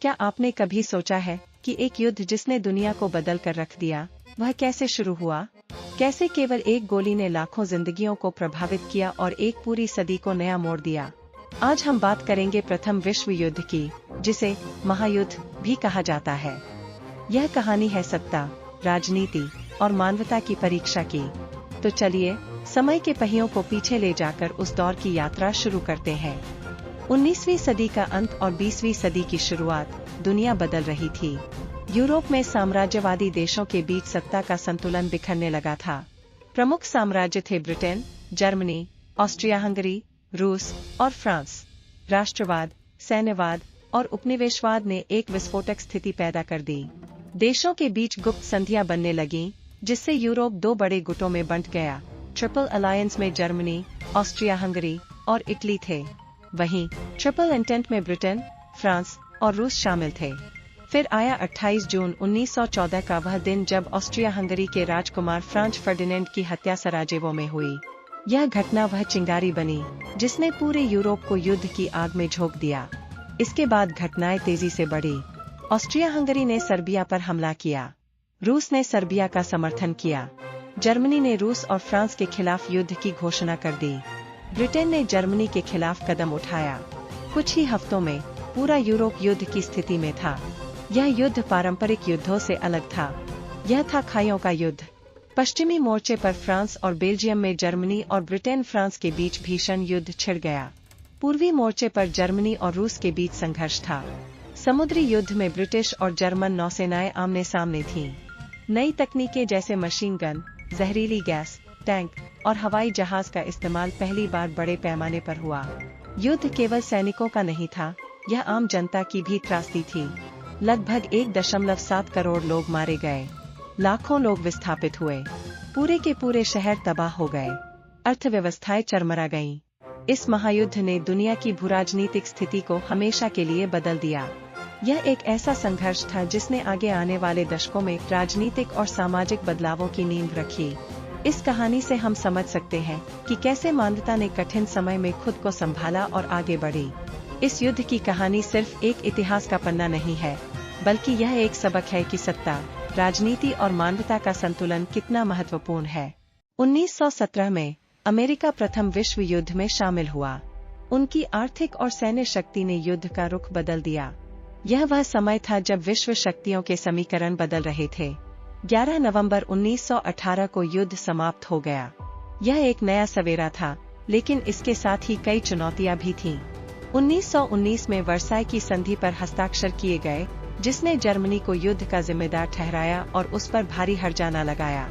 क्या आपने कभी सोचा है कि एक युद्ध जिसने दुनिया को बदल कर रख दिया, वह कैसे शुरू हुआ? कैसे केवल एक गोली ने लाखों जिंदगियों को प्रभावित किया और एक पूरी सदी को नया मोड़ दिया? आज हम बात करेंगे प्रथम विश्व युद्ध की, जिसे महायुद्ध भी कहा जाता है। यह कहानी है सत्ता, राजनीति और मानवता की परीक्षा की। तो चलिए समय के पहियों को पीछे ले जाकर उस दौर की यात्रा शुरू करते हैं। 19वीं सदी का अंत और 20वीं सदी की शुरुआत, दुनिया बदल रही थी। यूरोप में साम्राज्यवादी देशों के बीच सत्ता का संतुलन बिखरने लगा था। प्रमुख साम्राज्य थे ब्रिटेन, जर्मनी, ऑस्ट्रिया हंगरी, रूस और फ्रांस। राष्ट्रवाद, सैन्यवाद और उपनिवेशवाद ने एक विस्फोटक स्थिति पैदा कर दी। देशों के बीच गुप्त संधियां बनने लगीं, जिससे यूरोप दो बड़े गुटों में बंट गया। ट्रिपल अलायंस में जर्मनी, ऑस्ट्रिया हंगरी और इटली थे। वहीं ट्रिपल एंटेंट में ब्रिटेन, फ्रांस और रूस शामिल थे। फिर आया 28 जून 1914 का वह दिन जब ऑस्ट्रिया हंगरी के राजकुमार फ्रांज फर्डिनेंड की हत्या सराजेवो में हुई। यह घटना वह चिंगारी बनी जिसने पूरे यूरोप को युद्ध की आग में झोंक दिया। इसके बाद घटनाएं तेजी से बढ़ी। ऑस्ट्रिया हंगरी ने सर्बिया पर हमला किया। रूस ने सर्बिया का समर्थन किया। जर्मनी ने रूस और फ्रांस के खिलाफ युद्ध की घोषणा कर दी। ब्रिटेन ने जर्मनी के खिलाफ कदम उठाया। कुछ ही हफ्तों में पूरा यूरोप युद्ध की स्थिति में था। यह युद्ध पारंपरिक युद्धों से अलग था। यह था खाइयों का युद्ध। पश्चिमी मोर्चे पर फ्रांस और बेल्जियम में जर्मनी और ब्रिटेन फ्रांस के बीच भीषण युद्ध छिड़ गया। पूर्वी मोर्चे पर जर्मनी और रूस के बीच संघर्ष था। समुद्री युद्ध में ब्रिटिश और जर्मन नौसेनाएं आमने सामने थीं। नई तकनीकें जैसे मशीन गन, जहरीली गैस, टैंक और हवाई जहाज का इस्तेमाल पहली बार बड़े पैमाने पर हुआ। युद्ध केवल सैनिकों का नहीं था, यह आम जनता की भी त्रासदी थी। लगभग 1.7 करोड़ लोग मारे गए। लाखों लोग विस्थापित हुए। पूरे के पूरे शहर तबाह हो गए। अर्थव्यवस्थाएं चरमरा गईं। इस महायुद्ध ने दुनिया की भूराजनीतिक स्थिति को हमेशा के लिए बदल दिया। यह एक ऐसा संघर्ष था जिसने आगे आने वाले दशकों में राजनीतिक और सामाजिक बदलावों की नींव रखी। इस कहानी से हम समझ सकते हैं कि कैसे मानवता ने कठिन समय में खुद को संभाला और आगे बढ़ी। इस युद्ध की कहानी सिर्फ एक इतिहास का पन्ना नहीं है, बल्कि यह एक सबक है कि सत्ता, राजनीति और मानवता का संतुलन कितना महत्वपूर्ण है। 1917 में अमेरिका प्रथम विश्व युद्ध में शामिल हुआ। उनकी आर्थिक और सैन्य शक्ति ने युद्ध का रुख बदल दिया। यह वह समय था जब विश्व शक्तियों के समीकरण बदल रहे थे। 11 नवंबर 1918 को युद्ध समाप्त हो गया। यह एक नया सवेरा था, लेकिन इसके साथ ही कई चुनौतियां भी थीं। 1919 में वर्साई की संधि पर हस्ताक्षर किए गए, जिसने जर्मनी को युद्ध का जिम्मेदार ठहराया और उस पर भारी हर्जाना लगाया।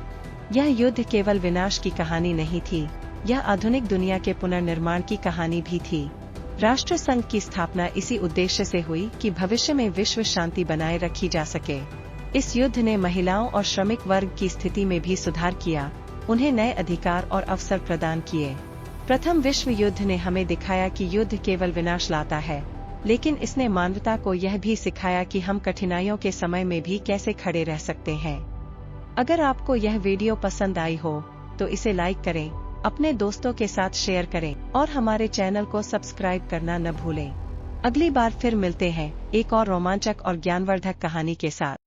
यह युद्ध केवल विनाश की कहानी नहीं थी, यह आधुनिक दुनिया के पुनर्निर्माण की कहानी भी थी। राष्ट्र संघ की स्थापना इसी उद्देश्य से हुई कि भविष्य में विश्व शांति बनाए रखी जा सके। इस युद्ध ने महिलाओं और श्रमिक वर्ग की स्थिति में भी सुधार किया, उन्हें नए अधिकार और अवसर प्रदान किए। प्रथम विश्व युद्ध ने हमें दिखाया कि युद्ध केवल विनाश लाता है, लेकिन इसने मानवता को यह भी सिखाया कि हम कठिनाइयों के समय में भी कैसे खड़े रह सकते हैं। अगर आपको यह वीडियो पसंद आई हो, तो इसे लाइक करें, अपने दोस्तों के साथ शेयर करें और हमारे चैनल को सब्सक्राइब करना न भूलें। अगली बार फिर मिलते हैं एक और रोमांचक और ज्ञानवर्धक कहानी के साथ।